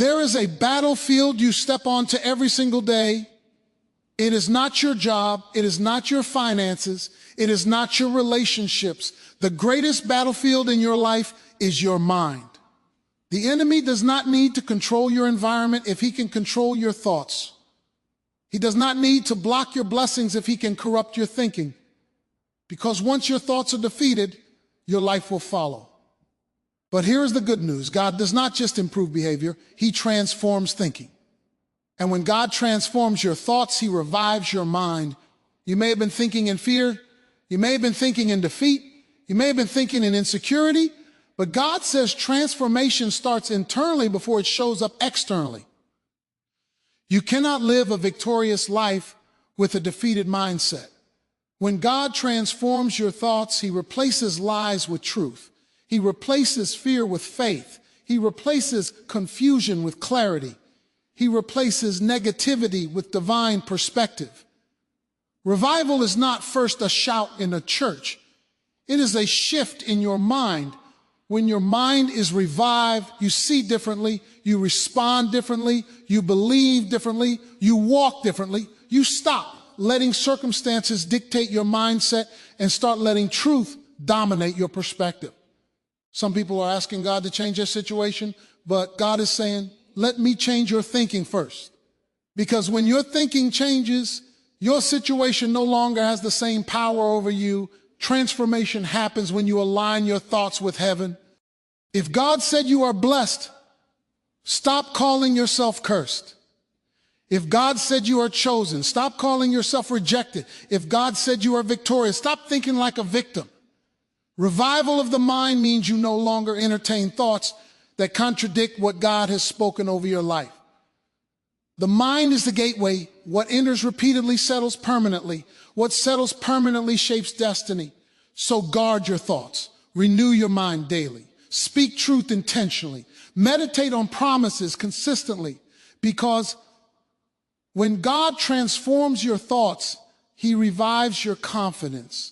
There is a battlefield you step onto every single day. It is not your job. It is not your finances. It is not your relationships. The greatest battlefield in your life is your mind. The enemy does not need to control your environment if he can control your thoughts. He does not need to block your blessings if he can corrupt your thinking. Because once your thoughts are defeated, your life will follow. But here is the good news. God does not just improve behavior, he transforms thinking. And when God transforms your thoughts, he revives your mind. You may have been thinking in fear. You may have been thinking in defeat. You may have been thinking in insecurity. But God says transformation starts internally before it shows up externally. You cannot live a victorious life with a defeated mindset. When God transforms your thoughts, he replaces lies with truth. He replaces fear with faith. He replaces confusion with clarity. He replaces negativity with divine perspective. Revival is not first a shout in a church. It is a shift in your mind. When your mind is revived, you see differently, you respond differently, you believe differently, you walk differently. You stop letting circumstances dictate your mindset and start letting truth dominate your perspective. Some people are asking God to change their situation, but God is saying, let me change your thinking first. Because when your thinking changes, your situation no longer has the same power over you. Transformation happens when you align your thoughts with heaven. If God said you are blessed, stop calling yourself cursed. If God said you are chosen, stop calling yourself rejected. If God said you are victorious, stop thinking like a victim. Revival of the mind means you no longer entertain thoughts that contradict what God has spoken over your life. The mind is the gateway. What enters repeatedly settles permanently. What settles permanently shapes destiny. So guard your thoughts. Renew your mind daily. Speak truth intentionally. Meditate on promises consistently, because when God transforms your thoughts, he revives your confidence.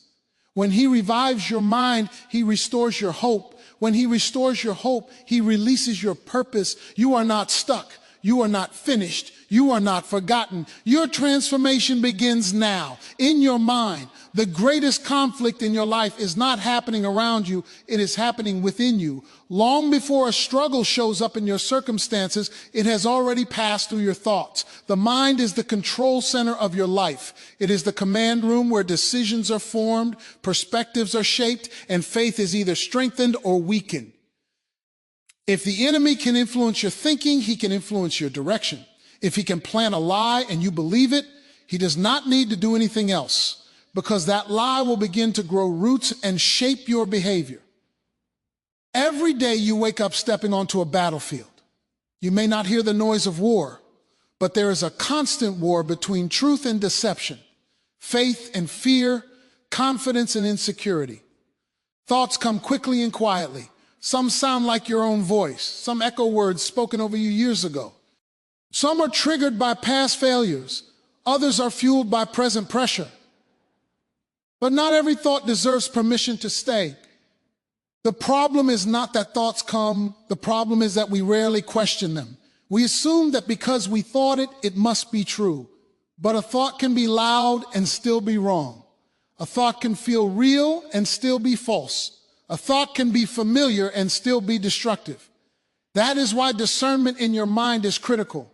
When he revives your mind, he restores your hope. When he restores your hope, he releases your purpose. You are not stuck. You are not finished. You are not forgotten. Your transformation begins now in your mind. The greatest conflict in your life is not happening around you. It is happening within you. Long before a struggle shows up in your circumstances, it has already passed through your thoughts. The mind is the control center of your life. It is the command room where decisions are formed, perspectives are shaped, and faith is either strengthened or weakened. If the enemy can influence your thinking, he can influence your direction. If he can plant a lie and you believe it, he does not need to do anything else, because that lie will begin to grow roots and shape your behavior. Every day you wake up stepping onto a battlefield. You may not hear the noise of war, but there is a constant war between truth and deception, faith and fear, confidence and insecurity. Thoughts come quickly and quietly. Some sound like your own voice. Some echo words spoken over you years ago. Some are triggered by past failures. Others are fueled by present pressure. But not every thought deserves permission to stay. The problem is not that thoughts come. The problem is that we rarely question them. We assume that because we thought it, it must be true. But a thought can be loud and still be wrong. A thought can feel real and still be false. A thought can be familiar and still be destructive. That is why discernment in your mind is critical.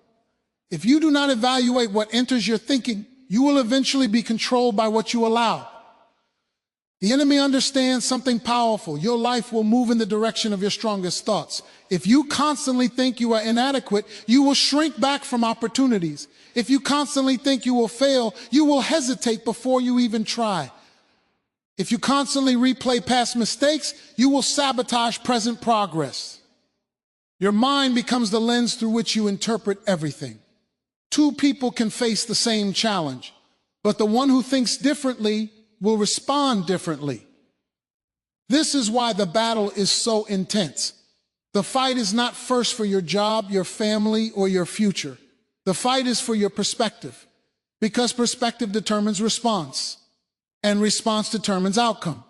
If you do not evaluate what enters your thinking, you will eventually be controlled by what you allow. The enemy understands something powerful. Your life will move in the direction of your strongest thoughts. If you constantly think you are inadequate, you will shrink back from opportunities. If you constantly think you will fail, you will hesitate before you even try. If you constantly replay past mistakes, you will sabotage present progress. Your mind becomes the lens through which you interpret everything. Two people can face the same challenge, but the one who thinks differently will respond differently. This is why the battle is so intense. The fight is not first for your job, your family, or your future. The fight is for your perspective, because perspective determines response, and response determines outcome.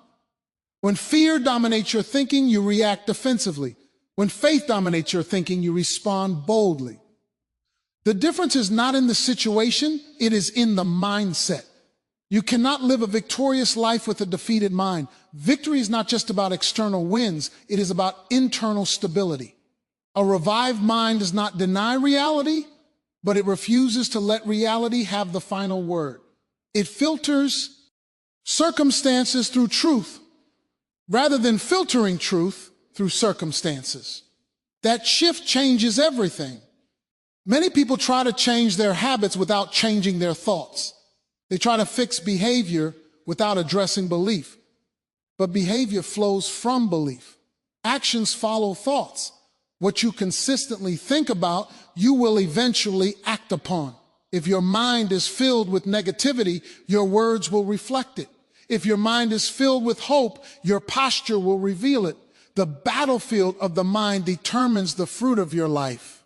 When fear dominates your thinking, you react defensively. When faith dominates your thinking, you respond boldly. The difference is not in the situation, it is in the mindset. You cannot live a victorious life with a defeated mind. Victory is not just about external wins, it is about internal stability. A revived mind does not deny reality, but it refuses to let reality have the final word. It filters circumstances through truth, rather than filtering truth through circumstances. That shift changes everything. Many people try to change their habits without changing their thoughts. They try to fix behavior without addressing belief. But behavior flows from belief. Actions follow thoughts. What you consistently think about, you will eventually act upon. If your mind is filled with negativity, your words will reflect it. If your mind is filled with hope, your posture will reveal it. The battlefield of the mind determines the fruit of your life.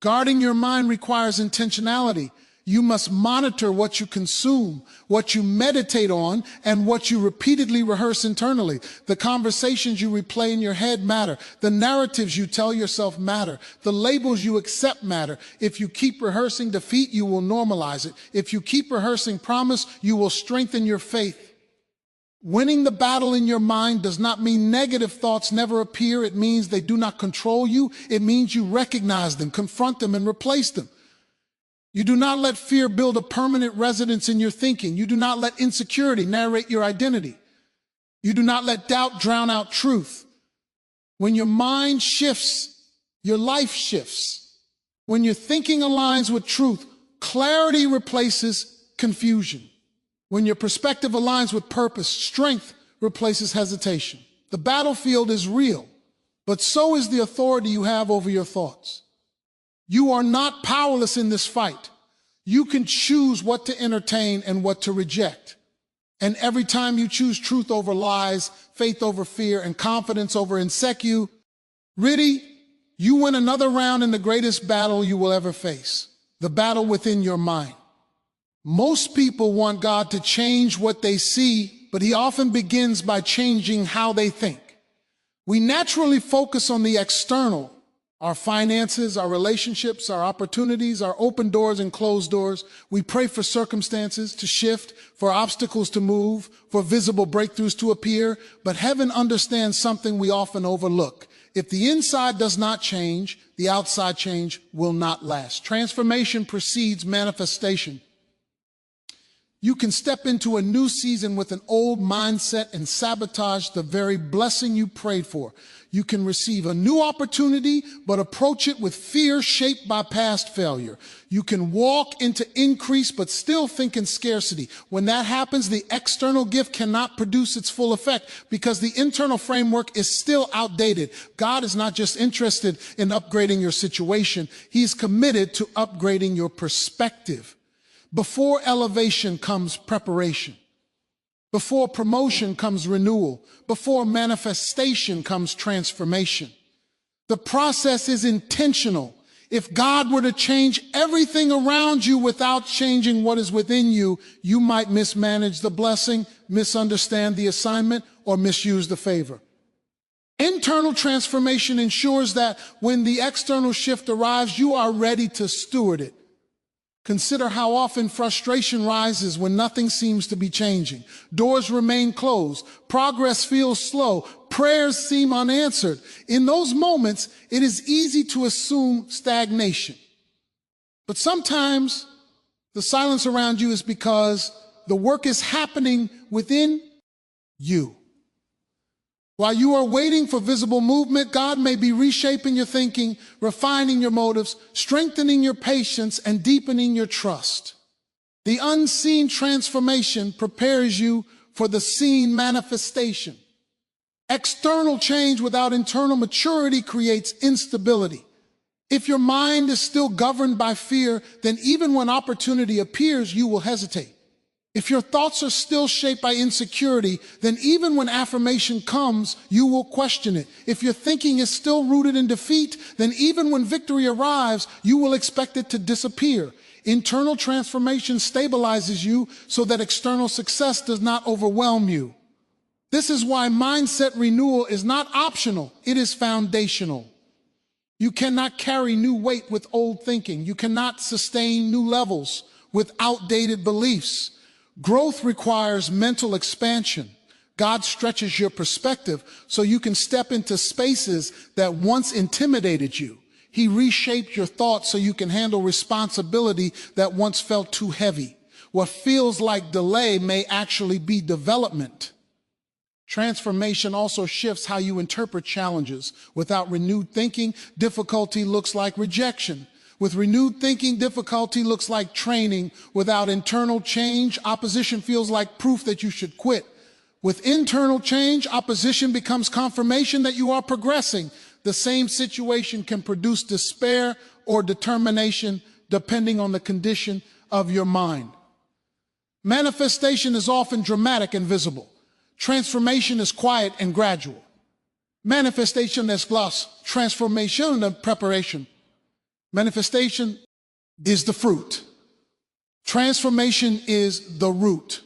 Guarding your mind requires intentionality. You must monitor what you consume, what you meditate on, and what you repeatedly rehearse internally. The conversations you replay in your head matter. The narratives you tell yourself matter. The labels you accept matter. If you keep rehearsing defeat, you will normalize it. If you keep rehearsing promise, you will strengthen your faith. Winning the battle in your mind does not mean negative thoughts never appear. It means they do not control you. It means you recognize them, confront them, and replace them. You do not let fear build a permanent residence in your thinking. You do not let insecurity narrate your identity. You do not let doubt drown out truth. When your mind shifts, your life shifts. When your thinking aligns with truth, clarity replaces confusion. When your perspective aligns with purpose, strength replaces hesitation. The battlefield is real, but so is the authority you have over your thoughts. You are not powerless in this fight. You can choose what to entertain and what to reject. And every time you choose truth over lies, faith over fear, and confidence over insecurity, you win another round in the greatest battle you will ever face, the battle within your mind. Most people want God to change what they see, but He often begins by changing how they think. We naturally focus on the external, our finances, our relationships, our opportunities, our open doors and closed doors. We pray for circumstances to shift, for obstacles to move, for visible breakthroughs to appear. But heaven understands something we often overlook. If the inside does not change, the outside change will not last. Transformation precedes manifestation. You can step into a new season with an old mindset and sabotage the very blessing you prayed for. You can receive a new opportunity, but approach it with fear shaped by past failure. You can walk into increase, but still think in scarcity. When that happens, the external gift cannot produce its full effect because the internal framework is still outdated. God is not just interested in upgrading your situation. He's committed to upgrading your perspective. Before elevation comes preparation. Before promotion comes renewal. Before manifestation comes transformation. The process is intentional. If God were to change everything around you without changing what is within you, you might mismanage the blessing, misunderstand the assignment, or misuse the favor. Internal transformation ensures that when the external shift arrives, you are ready to steward it. Consider how often frustration rises when nothing seems to be changing. Doors remain closed. Progress feels slow. Prayers seem unanswered. In those moments, it is easy to assume stagnation. But sometimes the silence around you is because the work is happening within you. While you are waiting for visible movement, God may be reshaping your thinking, refining your motives, strengthening your patience, and deepening your trust. The unseen transformation prepares you for the seen manifestation. External change without internal maturity creates instability. If your mind is still governed by fear, then even when opportunity appears, you will hesitate. If your thoughts are still shaped by insecurity, then even when affirmation comes, you will question it. If your thinking is still rooted in defeat, then even when victory arrives, you will expect it to disappear. Internal transformation stabilizes you so that external success does not overwhelm you. This is why mindset renewal is not optional, it is foundational. You cannot carry new weight with old thinking. You cannot sustain new levels with outdated beliefs. Growth requires mental expansion. God stretches your perspective so you can step into spaces that once intimidated you. He reshaped your thoughts so you can handle responsibility that once felt too heavy. What feels like delay may actually be development. Transformation also shifts how you interpret challenges. Without renewed thinking, difficulty looks like rejection. With renewed thinking, difficulty looks like training. Without internal change, opposition feels like proof that you should quit. With internal change, opposition becomes confirmation that you are progressing. The same situation can produce despair or determination depending on the condition of your mind. Manifestation is often dramatic and visible. Transformation is quiet and gradual. Manifestation es gloss, transformation and preparation. Manifestation is the fruit. Transformation is the root.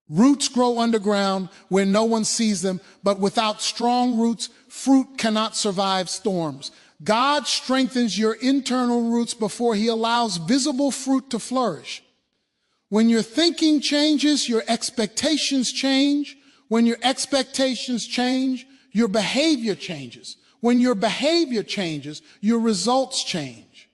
Roots grow underground where no one sees them, but without strong roots, fruit cannot survive storms. God strengthens your internal roots before he allows visible fruit to flourish. When your thinking changes, your expectations change. When your expectations change, your behavior changes. When your behavior changes, your results change.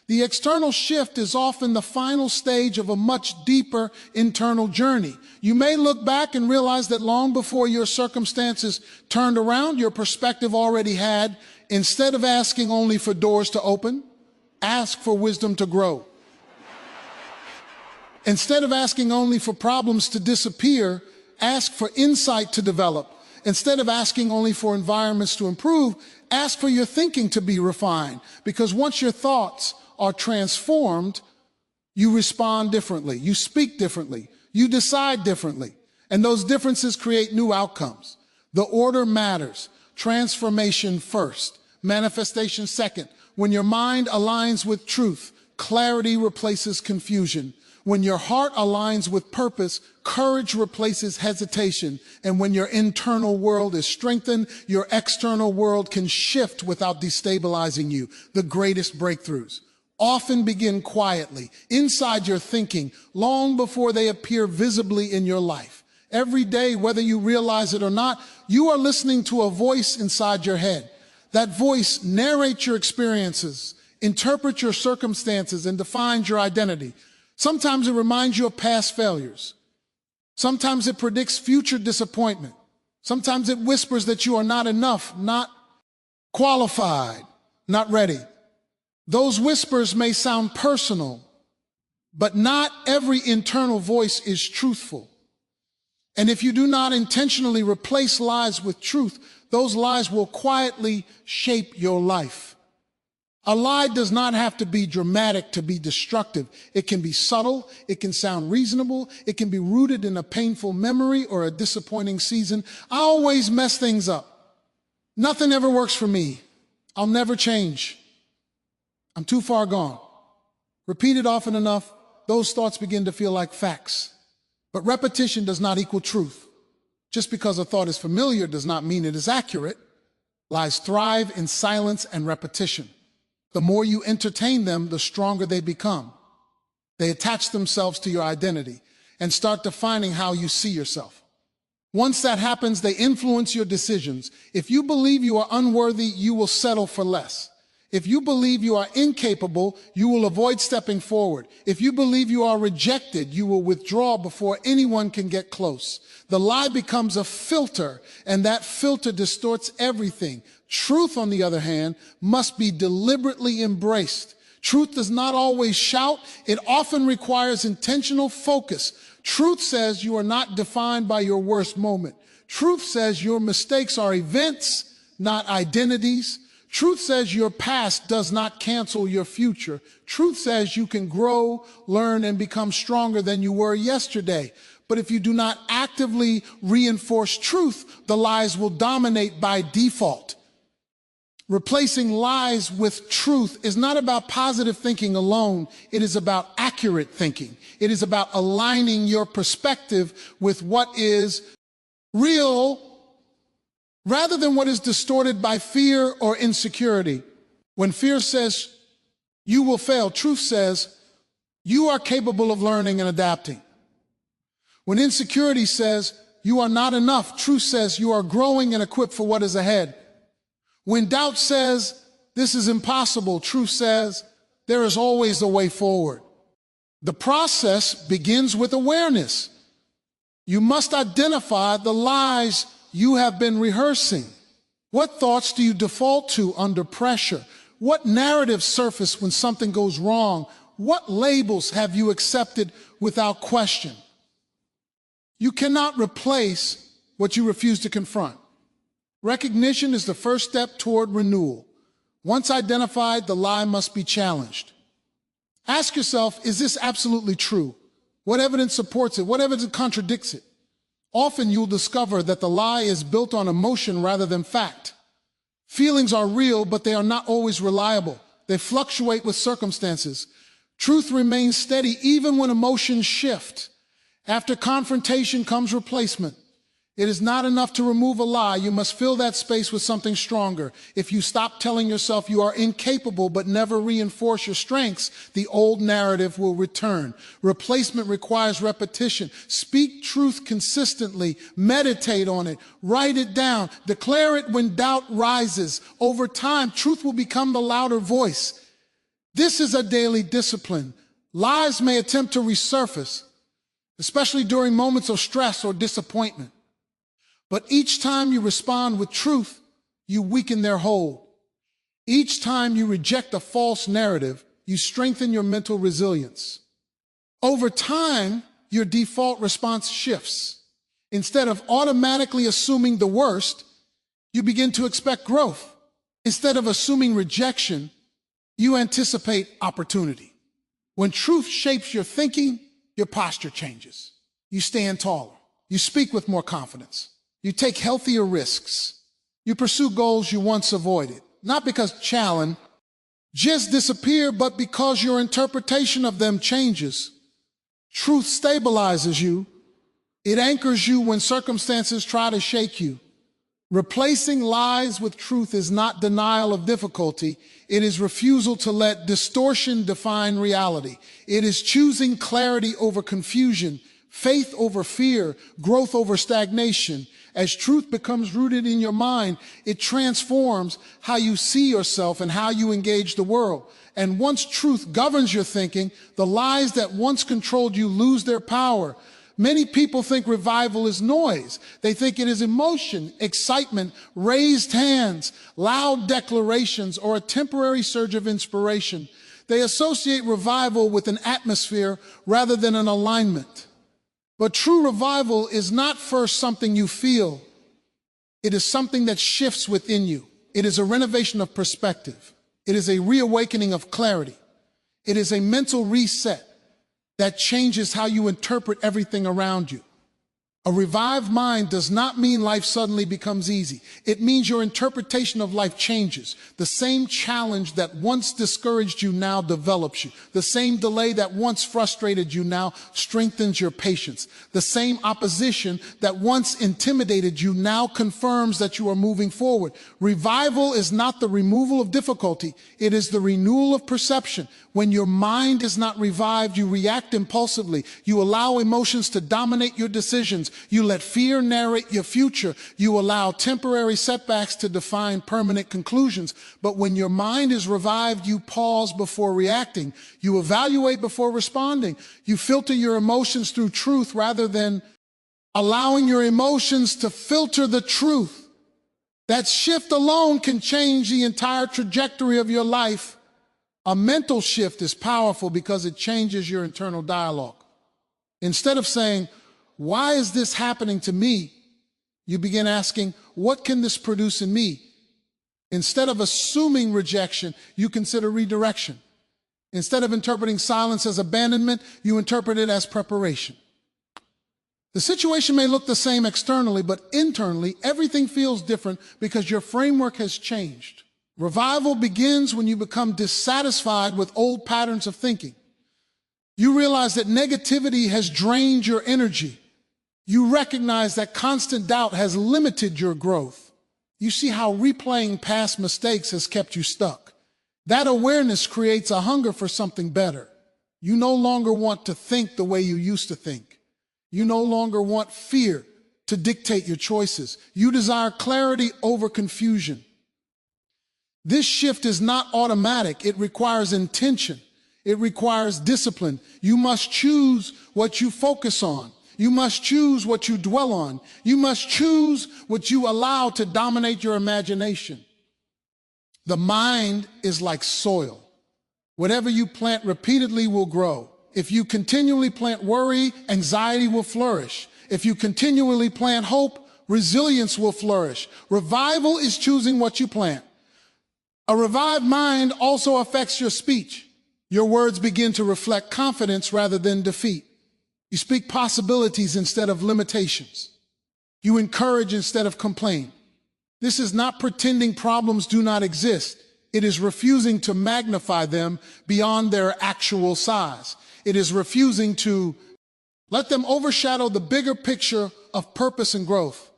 The external shift is often the final stage of a much deeper internal journey. You may look back and realize that long before your circumstances turned around, your perspective already had. Instead of asking only for doors to open, ask for wisdom to grow. Instead of asking only for problems to disappear, ask for insight to develop. Instead of asking only for environments to improve, ask for your thinking to be refined. Because once your thoughts are transformed, you respond differently, you speak differently, you decide differently, and those differences create new outcomes. The order matters. Transformation first, manifestation second. When your mind aligns with truth, clarity replaces confusion. When your heart aligns with purpose, courage replaces hesitation. And when your internal world is strengthened, your external world can shift without destabilizing you. The greatest breakthroughs often begin quietly, inside your thinking, long before they appear visibly in your life. Every day, whether you realize it or not, you are listening to a voice inside your head. That voice narrates your experiences, interprets your circumstances, and defines your identity. Sometimes it reminds you of past failures. Sometimes it predicts future disappointment. Sometimes it whispers that you are not enough, not qualified, not ready. Those whispers may sound personal, but not every internal voice is truthful. And if you do not intentionally replace lies with truth, those lies will quietly shape your life. A lie does not have to be dramatic to be destructive. It can be subtle, it can sound reasonable, it can be rooted in a painful memory or a disappointing season. I always mess things up. Nothing ever works for me. I'll never change. I'm too far gone. Repeated often enough, those thoughts begin to feel like facts. But repetition does not equal truth. Just because a thought is familiar does not mean it is accurate. Lies thrive in silence and repetition. The more you entertain them, the stronger they become. They attach themselves to your identity and start defining how you see yourself. Once that happens, they influence your decisions. If you believe you are unworthy, you will settle for less. If you believe you are incapable, you will avoid stepping forward. If you believe you are rejected, you will withdraw before anyone can get close. The lie becomes a filter, and that filter distorts everything. Truth, on the other hand, must be deliberately embraced. Truth does not always shout. It often requires intentional focus. Truth says you are not defined by your worst moment. Truth says your mistakes are events, not identities. Truth says your past does not cancel your future. Truth says you can grow, learn, and become stronger than you were yesterday. But if you do not actively reinforce truth, the lies will dominate by default. Replacing lies with truth is not about positive thinking alone. It is about accurate thinking. It is about aligning your perspective with what is real rather than what is distorted by fear or insecurity. When fear says you will fail, truth says you are capable of learning and adapting. When insecurity says you are not enough, truth says you are growing and equipped for what is ahead. When doubt says this is impossible, truth says there is always a way forward. The process begins with awareness. You must identify the lies you have been rehearsing. What thoughts do you default to under pressure? What narratives surface when something goes wrong? What labels have you accepted without question? You cannot replace what you refuse to confront. Recognition is the first step toward renewal. Once identified, the lie must be challenged. Ask yourself, is this absolutely true? What evidence supports it? What evidence contradicts it? Often you'll discover that the lie is built on emotion rather than fact. Feelings are real, but they are not always reliable. They fluctuate with circumstances. Truth remains steady even when emotions shift. After confrontation comes replacement. It is not enough to remove a lie. You must fill that space with something stronger. If you stop telling yourself you are incapable but never reinforce your strengths, the old narrative will return. Replacement requires repetition. Speak truth consistently. Meditate on it. Write it down. Declare it when doubt rises. Over time, truth will become the louder voice. This is a daily discipline. Lies may attempt to resurface, especially during moments of stress or disappointment. But each time you respond with truth, you weaken their hold. Each time you reject a false narrative, you strengthen your mental resilience. Over time, your default response shifts. Instead of automatically assuming the worst, you begin to expect growth. Instead of assuming rejection, you anticipate opportunity. When truth shapes your thinking, your posture changes. You stand taller. You speak with more confidence. You take healthier risks. You pursue goals you once avoided. Not because challenges disappear, but because your interpretation of them changes. Truth stabilizes you. It anchors you when circumstances try to shake you. Replacing lies with truth is not denial of difficulty. It is refusal to let distortion define reality. It is choosing clarity over confusion, faith over fear, growth over stagnation. As truth becomes rooted in your mind, it transforms how you see yourself and how you engage the world. And once truth governs your thinking, the lies that once controlled you lose their power. Many people think revival is noise. They think it is emotion, excitement, raised hands, loud declarations, or a temporary surge of inspiration. They associate revival with an atmosphere rather than an alignment. But true revival is not first something you feel. It is something that shifts within you. It is a renovation of perspective. It is a reawakening of clarity. It is a mental reset that changes how you interpret everything around you. A revived mind does not mean life suddenly becomes easy. It means your interpretation of life changes. The same challenge that once discouraged you now develops you. The same delay that once frustrated you now strengthens your patience. The same opposition that once intimidated you now confirms that you are moving forward. Revival is not the removal of difficulty. It is the renewal of perception. When your mind is not revived, you react impulsively. You allow emotions to dominate your decisions. You let fear narrate your future. You allow temporary setbacks to define permanent conclusions. But when your mind is revived, you pause before reacting. You evaluate before responding. You filter your emotions through truth rather than allowing your emotions to filter the truth. That shift alone can change the entire trajectory of your life. A mental shift is powerful because it changes your internal dialogue. Instead of saying, "Why is this happening to me?" you begin asking, "What can this produce in me?" Instead of assuming rejection, you consider redirection. Instead of interpreting silence as abandonment, you interpret it as preparation. The situation may look the same externally, but internally, everything feels different because your framework has changed. Revival begins when you become dissatisfied with old patterns of thinking. You realize that negativity has drained your energy. You recognize that constant doubt has limited your growth. You see how replaying past mistakes has kept you stuck. That awareness creates a hunger for something better. You no longer want to think the way you used to think. You no longer want fear to dictate your choices. You desire clarity over confusion. This shift is not automatic. It requires intention. It requires discipline. You must choose what you focus on. You must choose what you dwell on. You must choose what you allow to dominate your imagination. The mind is like soil. Whatever you plant repeatedly will grow. If you continually plant worry, anxiety will flourish. If you continually plant hope, resilience will flourish. Revival is choosing what you plant. A revived mind also affects your speech. Your words begin to reflect confidence rather than defeat. You speak possibilities instead of limitations. You encourage instead of complain. This is not pretending problems do not exist. It is refusing to magnify them beyond their actual size. It is refusing to let them overshadow the bigger picture of purpose and growth.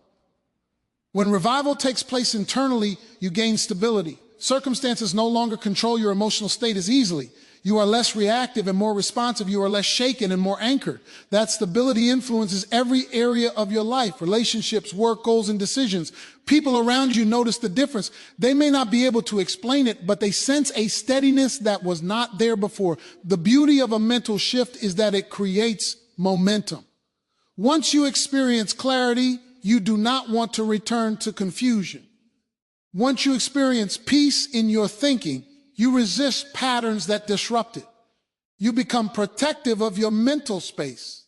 When revival takes place internally, you gain stability. Circumstances no longer control your emotional state as easily. You are less reactive and more responsive. You are less shaken and more anchored. That stability influences every area of your life: relationships, work, goals, and decisions. People around you notice the difference. They may not be able to explain it, but they sense a steadiness that was not there before. The beauty of a mental shift is that it creates momentum. Once you experience clarity, you do not want to return to confusion. Once you experience peace in your thinking, you resist patterns that disrupt it. You become protective of your mental space.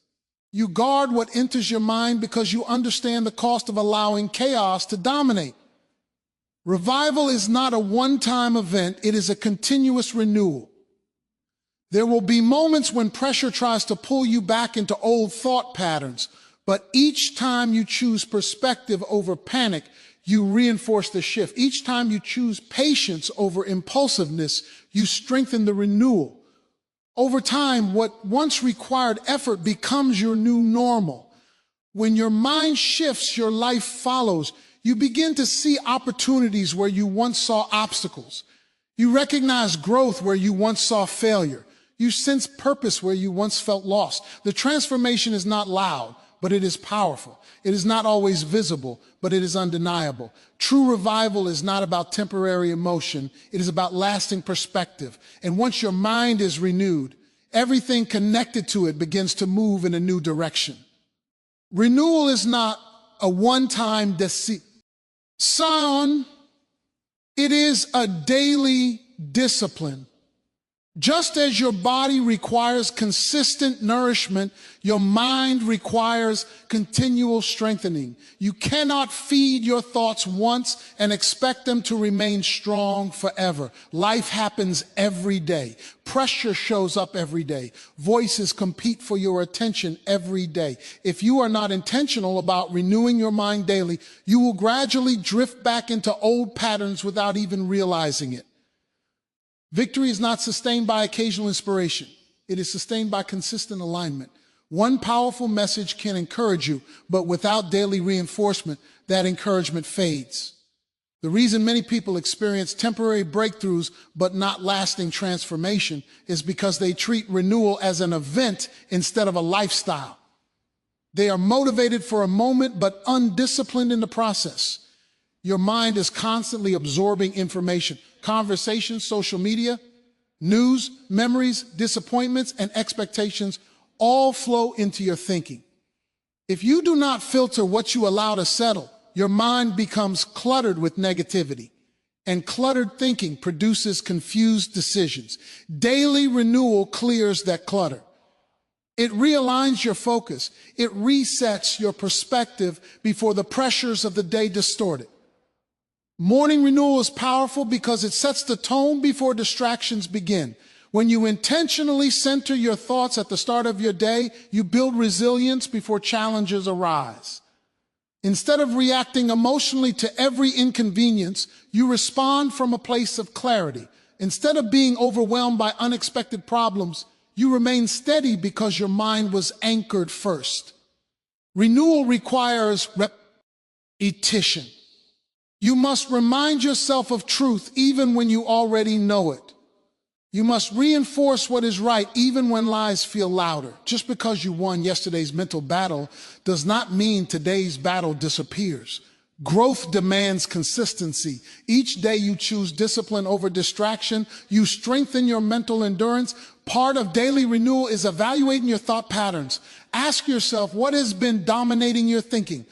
You guard what enters your mind because you understand the cost of allowing chaos to dominate. Revival is not a one-time event. It is a continuous renewal. There will be moments when pressure tries to pull you back into old thought patterns, but each time you choose perspective over panic, you reinforce the shift. Each time you choose patience over impulsiveness, you strengthen the renewal. Over time, what once required effort becomes your new normal. When your mind shifts, your life follows. You begin to see opportunities where you once saw obstacles. You recognize growth where you once saw failure. You sense purpose where you once felt lost. The transformation is not loud, but it is powerful. It is not always visible, but it is undeniable. True revival is not about temporary emotion. It is about lasting perspective. And once your mind is renewed, everything connected to it begins to move in a new direction. Renewal is not a one-time decision. It is a daily discipline. Just as your body requires consistent nourishment, your mind requires continual strengthening. You cannot feed your thoughts once and expect them to remain strong forever. Life happens every day. Pressure shows up every day. Voices compete for your attention every day. If you are not intentional about renewing your mind daily, you will gradually drift back into old patterns without even realizing it. Victory is not sustained by occasional inspiration. It is sustained by consistent alignment. One powerful message can encourage you, but without daily reinforcement, that encouragement fades. The reason many people experience temporary breakthroughs but not lasting transformation is because they treat renewal as an event instead of a lifestyle. They are motivated for a moment but undisciplined in the process. Your mind is constantly absorbing information. Conversations, social media, news, memories, disappointments, and expectations all flow into your thinking. If you do not filter what you allow to settle, your mind becomes cluttered with negativity, and cluttered thinking produces confused decisions. Daily renewal clears that clutter. It realigns your focus. It resets your perspective before the pressures of the day distort it. Morning renewal is powerful because it sets the tone before distractions begin. When you intentionally center your thoughts at the start of your day, you build resilience before challenges arise. Instead of reacting emotionally to every inconvenience, you respond from a place of clarity. Instead of being overwhelmed by unexpected problems, you remain steady because your mind was anchored first. Renewal requires repetition. You must remind yourself of truth even when you already know it. You must reinforce what is right even when lies feel louder. Just because you won yesterday's mental battle does not mean today's battle disappears. Growth demands consistency. Each day you choose discipline over distraction. You strengthen your mental endurance. Part of daily renewal is evaluating your thought patterns. Ask yourself, what has been dominating your thinking?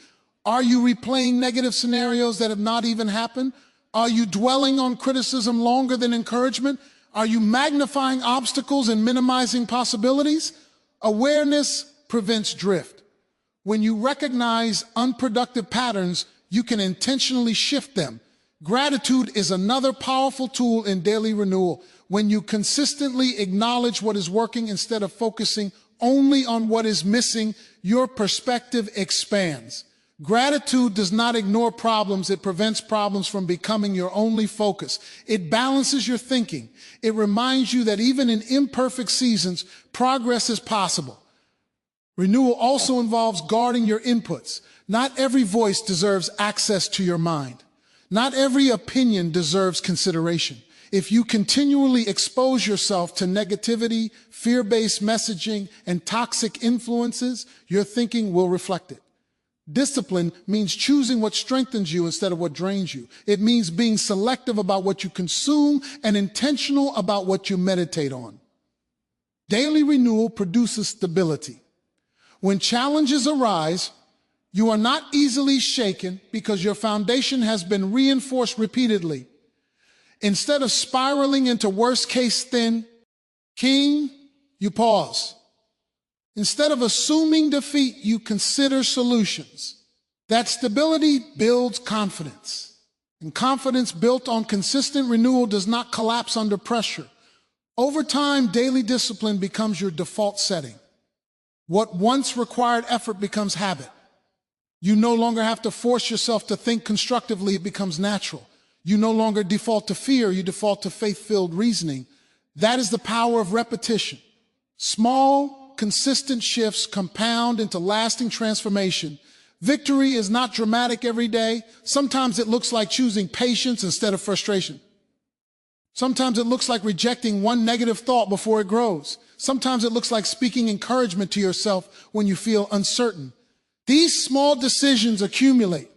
Are you replaying negative scenarios that have not even happened? Are you dwelling on criticism longer than encouragement? Are you magnifying obstacles and minimizing possibilities? Awareness prevents drift. When you recognize unproductive patterns, you can intentionally shift them. Gratitude is another powerful tool in daily renewal. When you consistently acknowledge what is working instead of focusing only on what is missing, your perspective expands. Gratitude does not ignore problems. It prevents problems from becoming your only focus. It balances your thinking. It reminds you that even in imperfect seasons, progress is possible. Renewal also involves guarding your inputs. Not every voice deserves access to your mind. Not every opinion deserves consideration. If you continually expose yourself to negativity, fear-based messaging, and toxic influences, your thinking will reflect it. Discipline means choosing what strengthens you instead of what drains you. It means being selective about what you consume and intentional about what you meditate on. Daily renewal produces stability. When challenges arise, you are not easily shaken because your foundation has been reinforced repeatedly. Instead of spiraling into worst-case thinking, you pause. Instead of assuming defeat, you consider solutions. That stability builds confidence. And confidence built on consistent renewal does not collapse under pressure. Over time, daily discipline becomes your default setting. What once required effort becomes habit. You no longer have to force yourself to think constructively, it becomes natural. You no longer default to fear, you default to faith-filled reasoning. That is the power of repetition. Small, consistent shifts compound into lasting transformation. Victory is not dramatic every day. Sometimes it looks like choosing patience instead of frustration. Sometimes it looks like rejecting one negative thought before it grows. Sometimes it looks like speaking encouragement to yourself when you feel uncertain. These small decisions accumulate,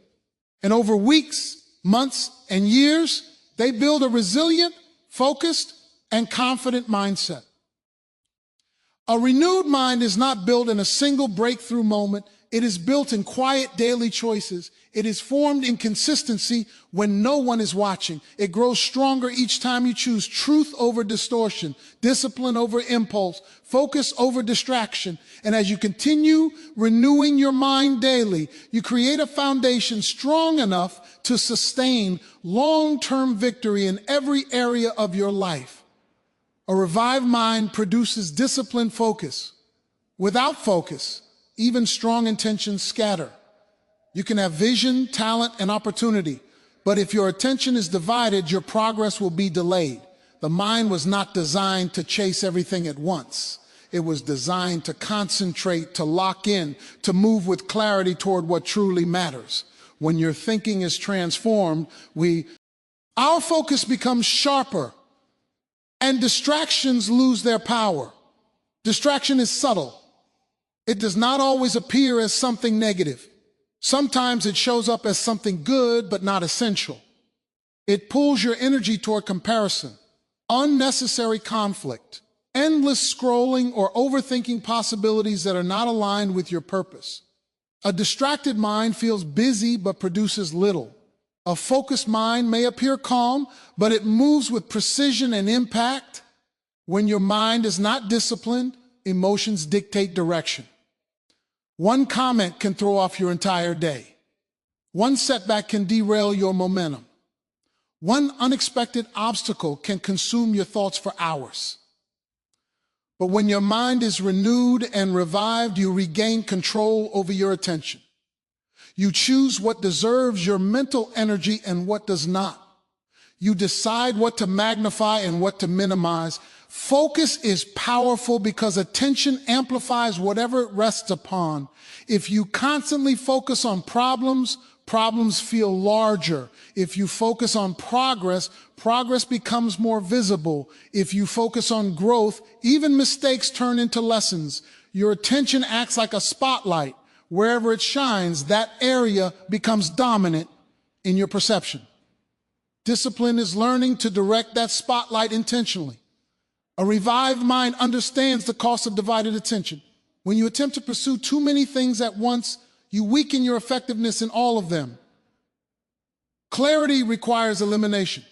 and over weeks, months, and years, they build a resilient, focused, and confident mindset. A renewed mind is not built in a single breakthrough moment. It is built in quiet daily choices. It is formed in consistency when no one is watching. It grows stronger each time you choose truth over distortion, discipline over impulse, focus over distraction. And as you continue renewing your mind daily, you create a foundation strong enough to sustain long-term victory in every area of your life. A revived mind produces disciplined focus. Without focus, even strong intentions scatter. You can have vision, talent, and opportunity, but if your attention is divided, your progress will be delayed. The mind was not designed to chase everything at once. It was designed to concentrate, to lock in, to move with clarity toward what truly matters. When your thinking is transformed, our focus becomes sharper, and distractions lose their power. Distraction is subtle. It does not always appear as something negative. Sometimes it shows up as something good but not essential. It pulls your energy toward comparison, unnecessary conflict, endless scrolling, or overthinking possibilities that are not aligned with your purpose. A distracted mind feels busy but produces little. A focused mind may appear calm, but it moves with precision and impact. When your mind is not disciplined, emotions dictate direction. One comment can throw off your entire day. One setback can derail your momentum. One unexpected obstacle can consume your thoughts for hours. But when your mind is renewed and revived, you regain control over your attention. You choose what deserves your mental energy and what does not. You decide what to magnify and what to minimize. Focus is powerful because attention amplifies whatever it rests upon. If you constantly focus on problems, problems feel larger. If you focus on progress, progress becomes more visible. If you focus on growth, even mistakes turn into lessons. Your attention acts like a spotlight. Wherever it shines, that area becomes dominant in your perception. Discipline is learning to direct that spotlight intentionally. A revived mind understands the cost of divided attention. When you attempt to pursue too many things at once, you weaken your effectiveness in all of them. Clarity requires elimination.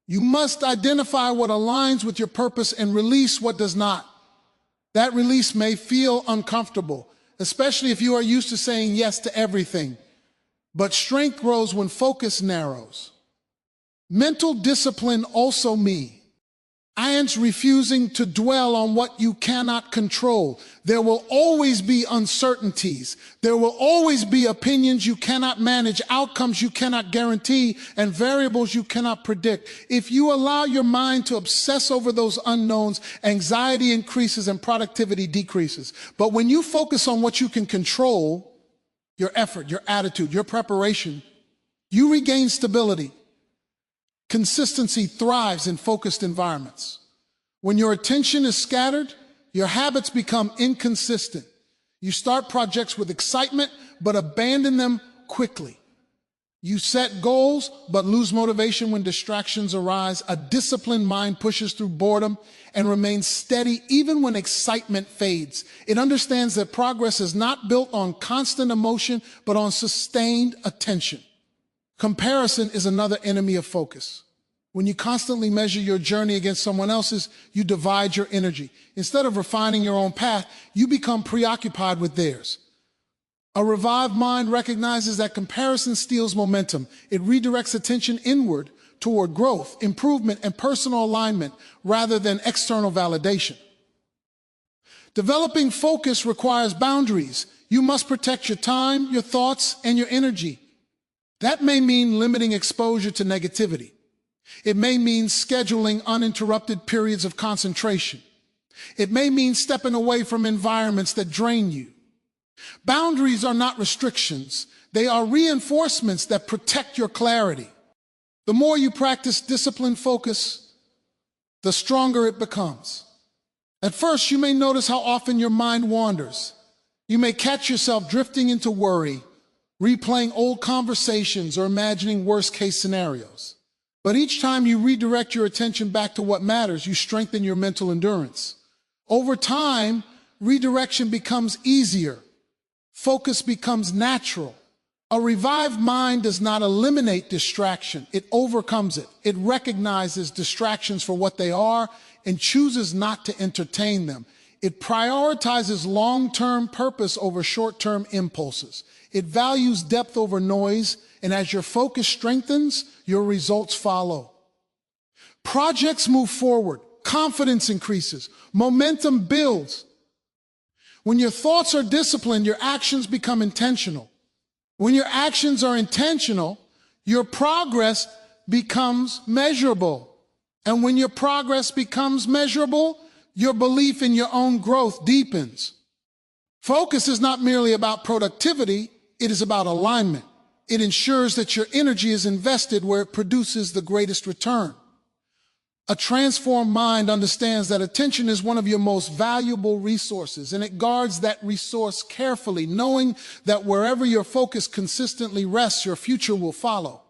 You must identify what aligns with your purpose and release what does not. That release may feel uncomfortable, especially if you are used to saying yes to everything. But strength grows when focus narrows. Mental discipline also means refusing to dwell on what you cannot control. There will always be uncertainties. There will always be opinions you cannot manage, outcomes you cannot guarantee, and variables you cannot predict. If you allow your mind to obsess over those unknowns, anxiety increases and productivity decreases. But when you focus on what you can control, your effort, your attitude, your preparation, you regain stability. Consistency thrives in focused environments. When your attention is scattered, your habits become inconsistent. You start projects with excitement, but abandon them quickly. You set goals, but lose motivation when distractions arise. A disciplined mind pushes through boredom and remains steady even when excitement fades. It understands that progress is not built on constant emotion, but on sustained attention. Comparison is another enemy of focus. When you constantly measure your journey against someone else's, you divide your energy. Instead of refining your own path, you become preoccupied with theirs. A revived mind recognizes that comparison steals momentum. It redirects attention inward toward growth, improvement, and personal alignment rather than external validation. Developing focus requires boundaries. You must protect your time, your thoughts, and your energy. That may mean limiting exposure to negativity. It may mean scheduling uninterrupted periods of concentration. It may mean stepping away from environments that drain you. Boundaries are not restrictions. They are reinforcements that protect your clarity. The more you practice disciplined focus, the stronger it becomes. At first, you may notice how often your mind wanders. You may catch yourself drifting into worry, replaying old conversations, or imagining worst-case scenarios. But each time you redirect your attention back to what matters, you strengthen your mental endurance. Over time, redirection becomes easier. Focus becomes natural. A revived mind does not eliminate distraction. It overcomes it. It recognizes distractions for what they are and chooses not to entertain them. It prioritizes long-term purpose over short-term impulses. It values depth over noise, and as your focus strengthens, your results follow. Projects move forward, confidence increases, momentum builds. When your thoughts are disciplined, your actions become intentional. When your actions are intentional, your progress becomes measurable. And when your progress becomes measurable, your belief in your own growth deepens. Focus is not merely about productivity, it is about alignment. It ensures that your energy is invested where it produces the greatest return. A transformed mind understands that attention is one of your most valuable resources, and it guards that resource carefully, knowing that wherever your focus consistently rests, your future will follow.